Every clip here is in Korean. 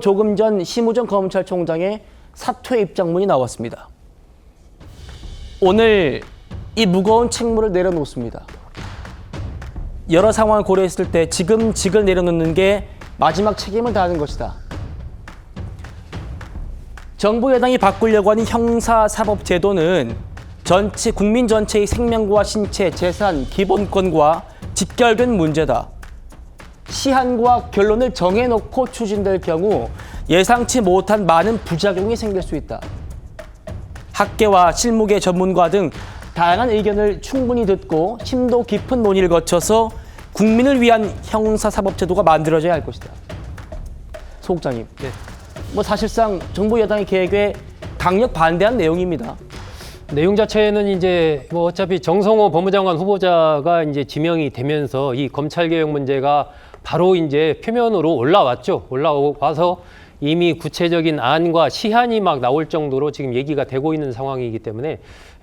조금 전 심우정 검찰총장의 사퇴 입장문이 나왔습니다. 오늘 이 무거운 책무를 내려놓습니다. 여러 상황을 고려했을 때 지금 직을 내려놓는 게 마지막 책임을 다하는 것이다. 정부 여당이 바꾸려고 하는 형사사법제도는 국민 전체의 생명과 신체, 재산, 기본권과 직결된 문제다. 시한과 결론을 정해놓고 추진될 경우 예상치 못한 많은 부작용이 생길 수 있다. 학계와 실무계 전문가 등 다양한 의견을 충분히 듣고 심도 깊은 논의를 거쳐서 국민을 위한 형사사법제도가 만들어져야 할 것이다. 소국장님, 사실상 정부 여당의 계획에 강력 반대한 내용입니다. 내용 자체는 이제 어차피 정성호 법무장관 후보자가 이제 지명이 되면서 이 검찰개혁 문제가 바로 이제 표면으로 올라왔죠. 올라와서 이미 구체적인 안과 시한이 막 나올 정도로 지금 얘기가 되고 있는 상황이기 때문에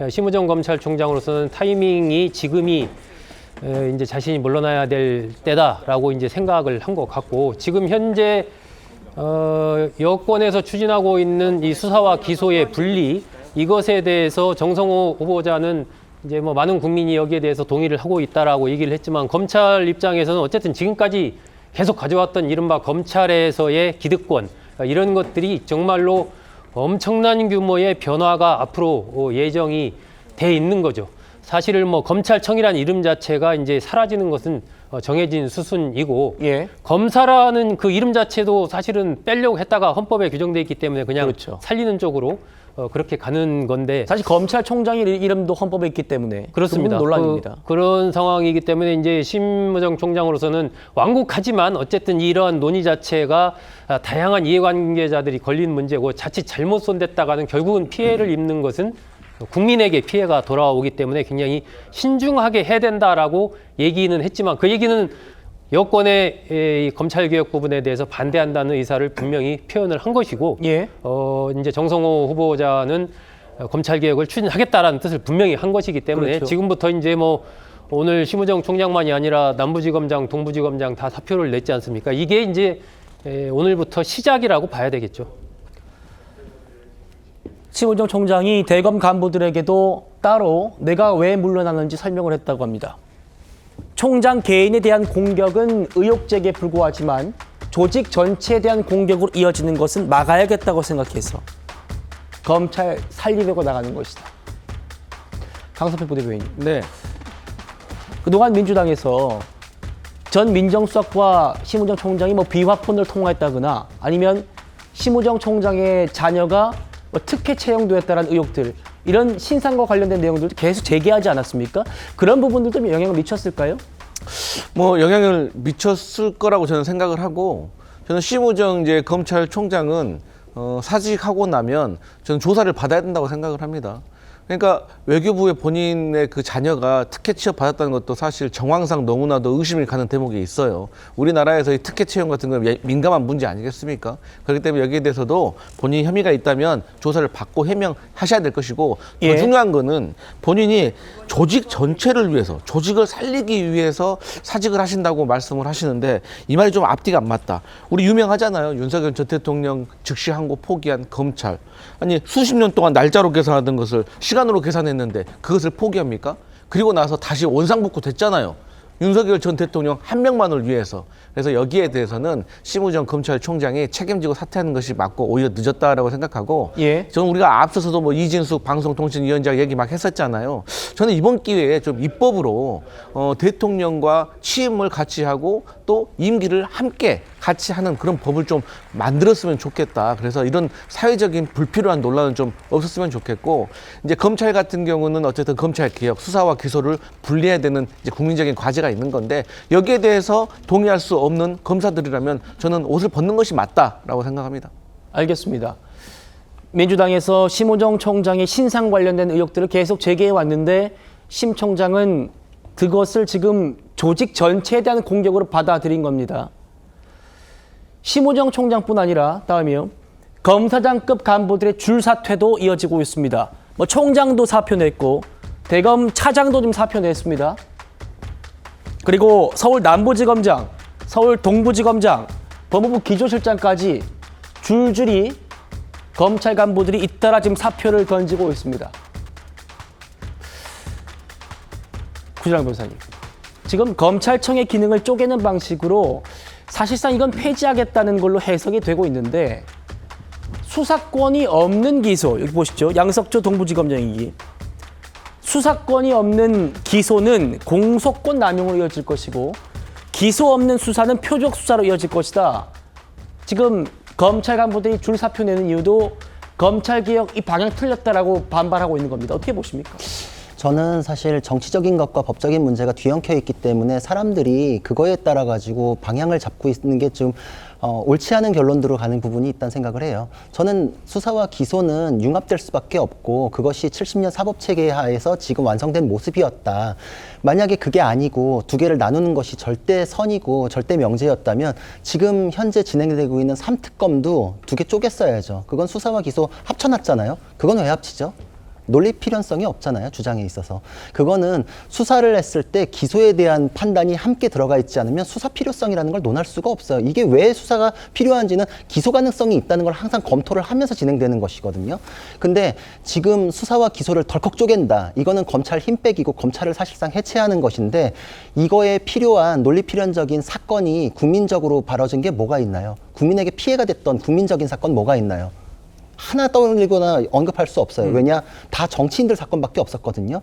심우정 검찰총장으로서는 타이밍이 지금이 이제 자신이 물러나야 될 때다라고 이제 생각을 한 것 같고, 지금 현재 여권에서 추진하고 있는 이 수사와 기소의 분리, 이것에 대해서 정성호 후보자는 이제 많은 국민이 여기에 대해서 동의를 하고 있다라고 얘기를 했지만, 검찰 입장에서는 어쨌든 지금까지 계속 가져왔던 이른바 검찰에서의 기득권, 이런 것들이 정말로 엄청난 규모의 변화가 앞으로 예정이 돼 있는 거죠. 사실은 검찰청이라는 이름 자체가 이제 사라지는 것은 정해진 수순이고, 검사라는 그 이름 자체도 사실은 빼려고 했다가 헌법에 규정돼 있기 때문에 그냥 살리는 쪽으로 그렇게 가는 건데, 사실 검찰총장의 이름도 헌법에 있기 때문에 그렇습니다. 논란입니다. 그런 상황이기 때문에 이제 심우정 총장으로서는 완곡하지만 어쨌든 이러한 논의 자체가 다양한 이해관계자들이 걸린 문제고, 자칫 잘못 손댔다가는 결국은 피해를 입는 것은 국민에게 피해가 돌아오기 때문에 굉장히 신중하게 해야 된다라고 얘기는 했지만, 그 얘기는 여권의 이 검찰개혁 부분에 대해서 반대한다는 의사를 분명히 표현을 한 것이고, 이제 정성호 후보자는 검찰개혁을 추진하겠다라는 뜻을 분명히 한 것이기 때문에, 지금부터 이제 오늘 심우정 총장만이 아니라 남부지검장, 동부지검장 다 사표를 냈지 않습니까? 이게 이제 오늘부터 시작이라고 봐야 되겠죠. 심우정 총장이 대검 간부들에게도 따로 내가 왜 물러나는지 설명을 했다고 합니다. 총장 개인에 대한 공격은 의혹 제기에 불과하지만 조직 전체에 대한 공격으로 이어지는 것은 막아야겠다고 생각해서 검찰 살리려고 나가는 것이다. 강성필 부대변인. 그동안 민주당에서 전 민정수석과 심우정 총장이 비화폰을 통화했다거나 아니면 심우정 총장의 자녀가 특혜 채용도 했다는 의혹들, 이런 신상과 관련된 내용들도 계속 제기하지 않았습니까? 그런 부분들도 영향을 미쳤을까요? 영향을 미쳤을 거라고 저는 생각을 하고, 저는 심우정 검찰총장은 사직하고 나면 저는 조사를 받아야 된다고 생각을 합니다. 그러니까 외교부에 본인의 그 자녀가 특혜 취업 받았다는 것도 사실 정황상 너무나도 의심이 가는 대목이 있어요. 우리나라에서의 특혜 채용 같은 건 민감한 문제 아니겠습니까? 그렇기 때문에 여기에 대해서도 본인이 혐의가 있다면 조사를 받고 해명하셔야 될 것이고, 더 중요한 거는 본인이 조직 전체를 위해서, 조직을 살리기 위해서 사직을 하신다고 말씀을 하시는데, 이 말이 좀 앞뒤가 안 맞다. 우리 유명하잖아요. 윤석열 전 대통령 즉시 항고 포기한 검찰. 아니, 수십 년 동안 날짜로 계산하던 것을 시간으로 계산했는데 그것을 포기합니까? 그리고 나서 다시 원상복구 됐잖아요. 윤석열 전 대통령 한 명만을 위해서. 그래서 여기에 대해서는 심우정 검찰총장이 책임지고 사퇴하는 것이 맞고, 오히려 늦었다라고 생각하고, 저는 우리가 앞서서도 이진숙 방송통신위원장 얘기 막 했었잖아요. 저는 이번 기회에 좀 입법으로 대통령과 취임을 같이 하고 또 임기를 함께 같이 하는 그런 법을 좀 만들었으면 좋겠다. 그래서 이런 사회적인 불필요한 논란은 좀 없었으면 좋겠고, 이제 검찰 같은 경우는 어쨌든 검찰 개혁, 수사와 기소를 분리해야 되는 이제 국민적인 과제가 있는 건데, 여기에 대해서 동의할 수 없는 검사들이라면 저는 옷을 벗는 것이 맞다라고 생각합니다. 알겠습니다. 민주당에서 심우정 총장의 신상 관련된 의혹들을 계속 제기해 왔는데, 심 총장은 그것을 지금 조직 전체에 대한 공격으로 받아들인 겁니다. 심우정 총장뿐 아니라 다음이요, 검사장급 간부들의 줄 사퇴도 이어지고 있습니다. 총장도 사표 냈고 대검 차장도 좀 사표 냈습니다. 그리고 서울 남부지검장, 서울 동부지검장, 법무부 기조실장까지 줄줄이 검찰 간부들이 잇따라 지금 사표를 던지고 있습니다. 구준환 변호사님, 지금 검찰청의 기능을 쪼개는 방식으로 사실상 이건 폐지하겠다는 걸로 해석이 되고 있는데 수사권이 없는 기소, 여기 보시죠. 양석조 동부지검장이 수사권이 없는 기소는 공소권 남용으로 이어질 것이고 기소 없는 수사는 표적 수사로 이어질 것이다. 지금 검찰 간부들이 줄 사표 내는 이유도 검찰개혁 이 방향 틀렸다라고 반발하고 있는 겁니다. 어떻게 보십니까? 저는 사실 정치적인 것과 법적인 문제가 뒤엉켜 있기 때문에 사람들이 그거에 따라 가지고 방향을 잡고 있는 게 좀 옳지 않은 결론으로 가는 부분이 있다는 생각을 해요. 저는 수사와 기소는 융합될 수밖에 없고 그것이 70년 사법체계 하에서 지금 완성된 모습이었다. 만약에 그게 아니고 두 개를 나누는 것이 절대 선이고 절대 명제였다면 지금 현재 진행되고 있는 3특검도 두 개 쪼갰어야죠. 그건 수사와 기소 합쳐놨잖아요. 그건 왜 합치죠? 논리 필연성이 없잖아요. 주장에 있어서. 그거는 수사를 했을 때 기소에 대한 판단이 함께 들어가 있지 않으면 수사 필요성이라는 걸 논할 수가 없어요. 이게 왜 수사가 필요한지는 기소 가능성이 있다는 걸 항상 검토를 하면서 진행되는 것이거든요. 근데 지금 수사와 기소를 덜컥 쪼갠다. 이거는 검찰 힘 빼기고 검찰을 사실상 해체하는 것인데 이거에 필요한 논리 필연적인 사건이 국민적으로 벌어진 게 뭐가 있나요? 국민에게 피해가 됐던 국민적인 사건 뭐가 있나요? 하나 떠올리거나 언급할 수 없어요. 왜냐? 다 정치인들 사건밖에 없었거든요.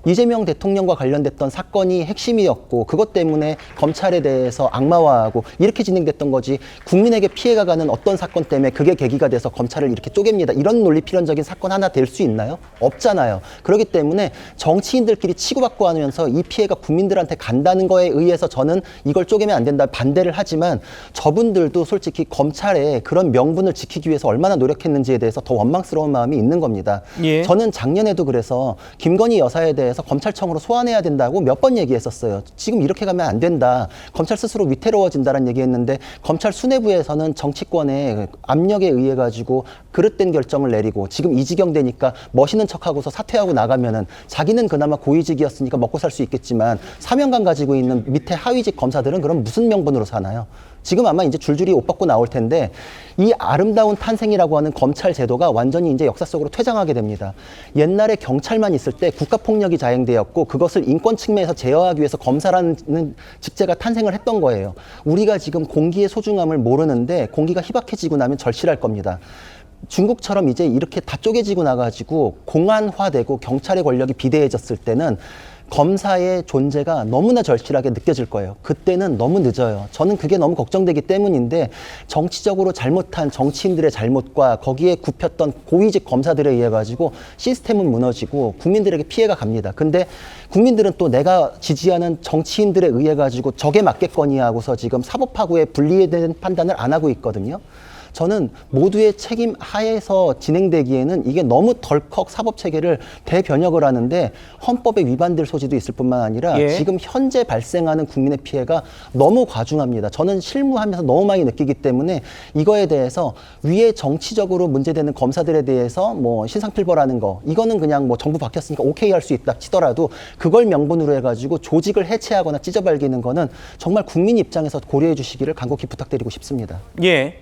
이재명 대통령과 관련됐던 사건이 핵심이었고 그것 때문에 검찰에 대해서 악마화하고 이렇게 진행됐던 거지 국민에게 피해가 가는 어떤 사건 때문에 그게 계기가 돼서 검찰을 이렇게 쪼갭니다. 이런 논리 필연적인 사건 하나 될 수 있나요? 없잖아요. 그렇기 때문에 정치인들끼리 치고받고 하면서 이 피해가 국민들한테 간다는 거에 의해서 저는 이걸 쪼개면 안 된다 반대를 하지만 저분들도 솔직히 검찰의 그런 명분을 지키기 위해서 얼마나 노력했는지에 대해서 더 원망스러운 마음이 있는 겁니다. 예. 저는 작년에도 그래서 김건희 여사에 대해서 검찰청으로 소환해야 된다고 몇 번 얘기했었어요. 지금 이렇게 가면 안 된다. 검찰 스스로 위태로워진다는 얘기했는데 검찰 수뇌부에서는 정치권의 압력에 의해 가지고 그릇된 결정을 내리고 지금 이 지경 되니까 멋있는 척하고서 사퇴하고 나가면은 자기는 그나마 고위직이었으니까 먹고 살 수 있겠지만 사명감 가지고 있는 밑에 하위직 검사들은 그럼 무슨 명분으로 사나요? 지금 아마 이제 줄줄이 옷 벗고 나올 텐데 이 아름다운 탄생이라고 하는 검찰 제도가 완전히 이제 역사 속으로 퇴장하게 됩니다. 옛날에 경찰만 있을 때 국가폭력이 자행되었고 그것을 인권 측면에서 제어하기 위해서 검사라는 직제가 탄생을 했던 거예요. 우리가 지금 공기의 소중함을 모르는데 공기가 희박해지고 나면 절실할 겁니다. 중국처럼 이제 이렇게 다 쪼개지고 나가지고 공안화되고 경찰의 권력이 비대해졌을 때는 검사의 존재가 너무나 절실하게 느껴질 거예요. 그때는 너무 늦어요. 저는 그게 너무 걱정되기 때문인데 정치적으로 잘못한 정치인들의 잘못과 거기에 굽혔던 고위직 검사들에 의해 가지고 시스템은 무너지고 국민들에게 피해가 갑니다. 근데 국민들은 또 내가 지지하는 정치인들에 의해 가지고 적에 맞겠거니 하고서 지금 사법하고의 분리에 대한 판단을 안 하고 있거든요. 저는 모두의 책임 하에서 진행되기에는 이게 너무 덜컥 사법체계를 대변혁을 하는데 헌법에 위반될 소지도 있을 뿐만 아니라 예. 지금 현재 발생하는 국민의 피해가 너무 과중합니다. 저는 실무하면서 너무 많이 느끼기 때문에 이거에 대해서 위에 정치적으로 문제되는 검사들에 대해서 뭐 신상필벌하는 거 이거는 그냥 뭐 정부 바뀌었으니까 오케이 할 수 있다 치더라도 그걸 명분으로 해가지고 조직을 해체하거나 찢어발기는 거는 정말 국민 입장에서 고려해 주시기를 간곡히 부탁드리고 싶습니다. 예.